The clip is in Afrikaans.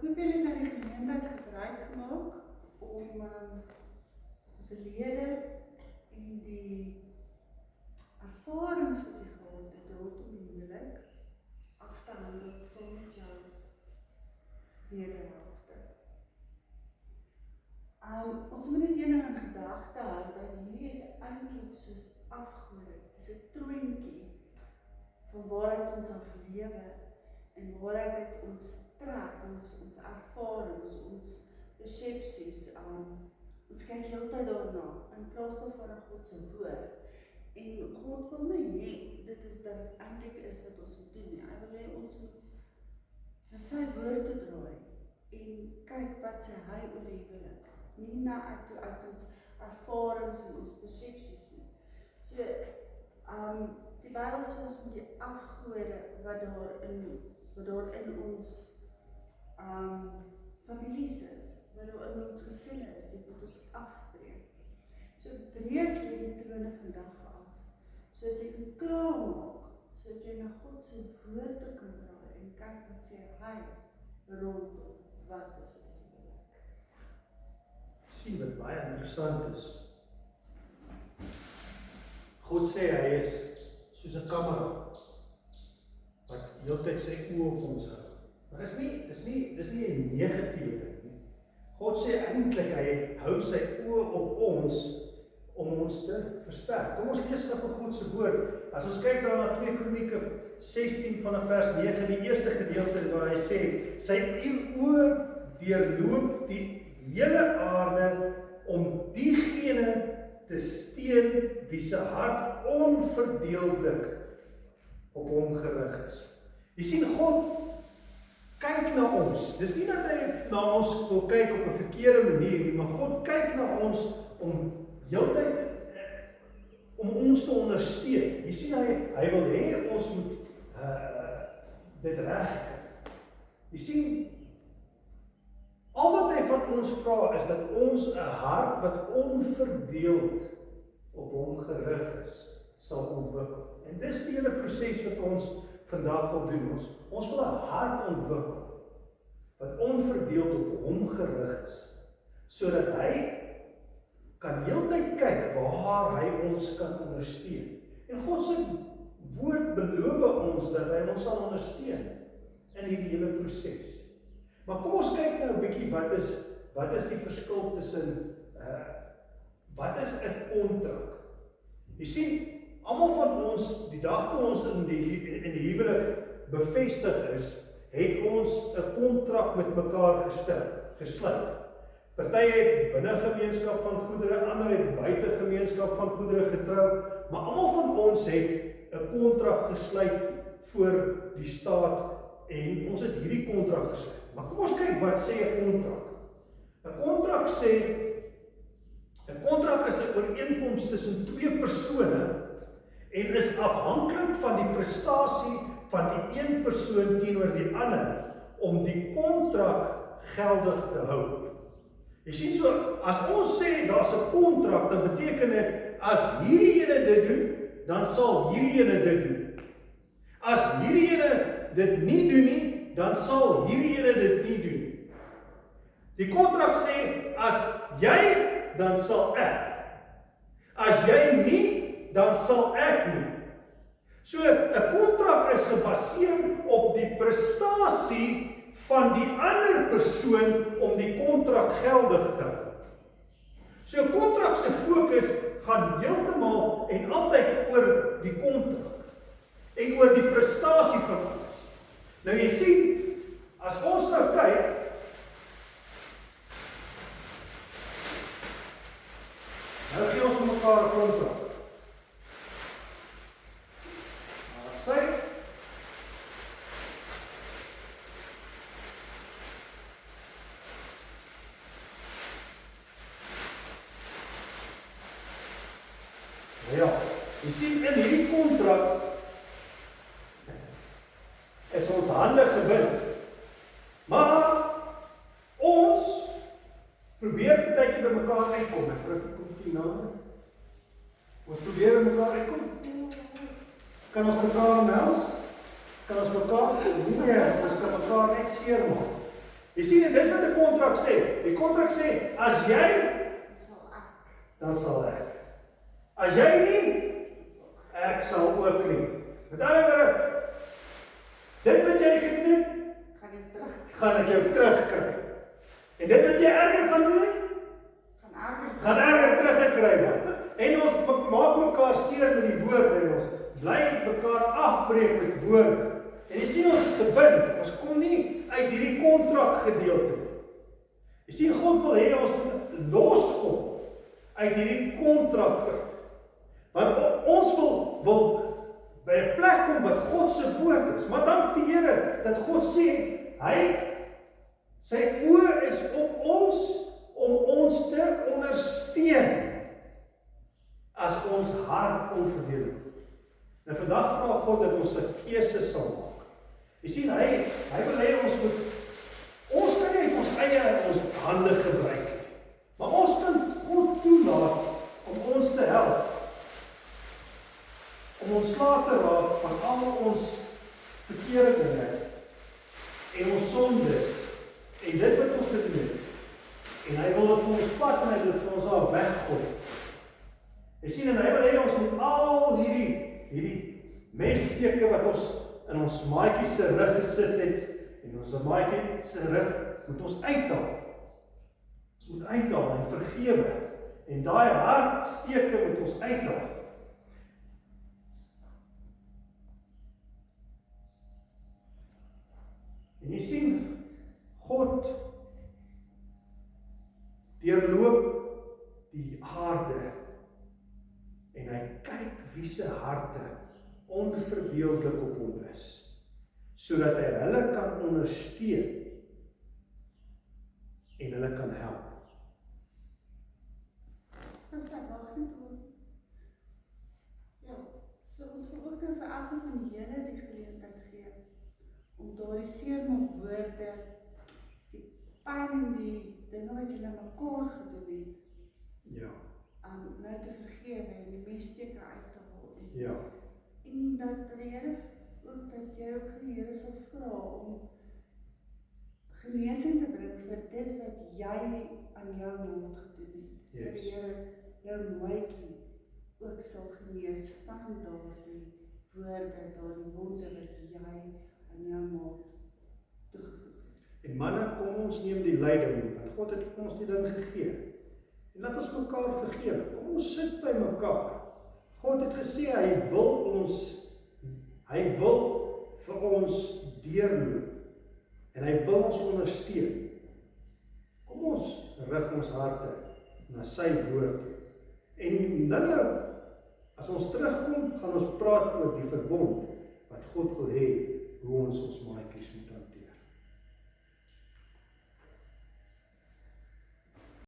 hoop julle nou die geleentheid gebruik gemaak om verlede en die ervarings wat jy gehad het rondom die huwelik af te handel saam met jou wederhelfte. Ons moet net een ding in gedagte hou, dat hierdie is eintlik soos afgode. Dit is 'n troontjie van waaruit ons aflewe en waaruit ons trek, ons ervarings, ons persepsies, ons kyk heeltyd daarna, in plaas daarvan na God se woord. En God wil nie hê, dit is dat dit eintlik is wat ons moet doen nie. Hy wil hê ons moet na sy woord toe draai en kyk wat sê hy oor die huwelik. Nie na uit ons ervarings en ons persepsies nie. So, die Bybel sê ons moet die afgode wat daar in ons families is, wat daar in ons gesinne is, dit moet ons afbreek. So breek jy die trone vandag af, sodat jy kan klaarmaak, sodat jy na God se woord toe kan draai en kyk wat sê hy rondom wat is dit huwelik. Sien wat baie interessant is. God sê hy is soos 'n kamera wat heeltyd sy oë op ons hou. Maar dis nie 'n negatiewe ding nie. God sê eintlik hy hou sy oë op ons om ons te versterk. Kom ons lees gou God se woord. As ons kyk dan na 2 Kronieke 16 vanaf vers 9, die eerste gedeelte waar hy sê, sy oë deurloop die hele aarde om diegene te steun wie se hart onverdeeldelik op hom gerig is. Jy sien, God kyk na ons. Dis nie dat hy na ons wil kyk op 'n verkeerde manier nie, maar God kyk na ons om heeltyd om ons te ondersteun. Jy sien, hy wil hê ons moet dit regkry. Jy sien, al wat hy van ons vra is dat ons 'n hart wat onverdeeld op hom gerig is, sal ontwikkel. En dis die hele proses wat ons vandag wil doen. Ons wil 'n hart ontwikkel wat onverdeeld op hom gerig is, sodat hy kan heeltyd kyk waar hy ons kan ondersteun. En God se woord beloof ons dat hy ons sal ondersteun in hierdie hele proses. Maar kom ons kyk nou 'n bietjie wat is die verskil tussen wat is 'n kontrak? Jy sien, almal van ons, die dag toe ons in die huwelik bevestig is, het ons 'n kontrak met mekaar gesluit. Party het binne gemeenskap van goedere, ander het buite gemeenskap van goedere getrou, maar almal van ons het 'n kontrak gesluit voor die staat en ons het hierdie kontrak gesluit. Maar kom ons kyk wat sê 'n kontrak. 'n Kontrak sê 'n kontrak is 'n ooreenkoms tussen 2 persone en is afhanklik van die prestasie van die een persoon teenoor die ander om die kontrak geldig te hou. Jy sien, so as ons sê daar's 'n kontrak, dan beteken dit as hierdie ene dit doen, dan sal hierdie ene dit doen. As hierdie ene dit nie doen nie, dan sal hierdie ene dit nie doen nie. Die kontrak sê as jy, dan sal ek. As jy nie, dan sal ek nie. So 'n kontrak is gebaseer op die prestasie van die ander persoon om die kontrak geldig te hou. So 'n kontrak se fokus gaan heeltemal en altyd oor die kontrak en oor die prestasie van alles. Nou jy sien, as ons nou kyk, nou gee ons mekaar 'n kontrak. Ja, jy sien, in hierdie kontrak is ons hande gebind. Maar ons probeer partykeer by mekaar uitkom. Ek vrou kom hier nader. Ons probeer by mekaar uitkom. Kan ons mekaar omhels? Kan ons mekaar? Nee, ons kan mekaar net seermaak. Jy sien, en dis wat 'n kontrak sê. Die kontrak sê, as jy, sal ek. dan sal ek. As jy nie, ek sal ook nie. Met ander woorde, dit wat jy gedoen het, gaan ek jou terugkry. En dit wat jy erger gaan doen, gaan erger teruggekry word. En ons maak mekaar seer met die woorde en ons bly mekaar afbreek met woorde. En jy sien, ons is gebind, ons kom nie uit hierdie kontrak gedeelte nie. Jy sien, God wil hê ons moet loskom uit hierdie kontrak uit. Want ons wil by 'n plek kom wat God se woord is. Maar dank die Here dat God sê, sy oë is op ons om ons te ondersteun as ons hart onverdeeld. En vandag vra God dat ons 'n keuse sal maak. Jy sien, hy wil hê ons kan nie uit ons eie ons hande gebruik nie. Maar ons kan God toelaat om ons te help. Om ontslae te raak van al ons verkeerde dinge en ons sondes en dit wat ons gedoen het. En hy wil dit vir ons vat en hy wil dit vir ons daar weggooi. Jy sien, en hy wil hê ons moet al hierdie messteke wat ons in ons maatjie se rug gesit het en ons maatjie se rug moet ons uithaal. Ons moet uithaal en vergewe. En daai hartsteke moet ons uithaal. En jy sien, God deurloop die aarde en hy kyk wie se harte onverdeeldelik op hom is, sodat hy hulle kan ondersteun en hulle kan help. Ons wag net om. Ja, so ons wil ook vir elke van julle die geleentheid gee om daardie seermaak woorde, die pyn en die dinge wat julle mekaar gedoen het, Ja. nou te vergewe en die messteke uit te haal. Ja. En dat die Here ook dat jy ook die Here sal vra om genesing te bring vir dit wat jy aan jou mond gedoen het. Yes. Dat die Here jou maatjie ook sal genees van daardie woorde, daardie wonde wat jy aan jou mond toegevoeg het. En manne, kom ons neem die leiding, want God het ons die ding gegee. En laat ons mekaar vergewe. Kom ons sit by mekaar. God het gesê, hy wil vir ons deurloop. En hy wil ons ondersteun. Kom ons rig ons harte na sy woord toe. En nou, as ons terugkom, gaan ons praat oor die verbond wat God wil hê, hoe ons maatjies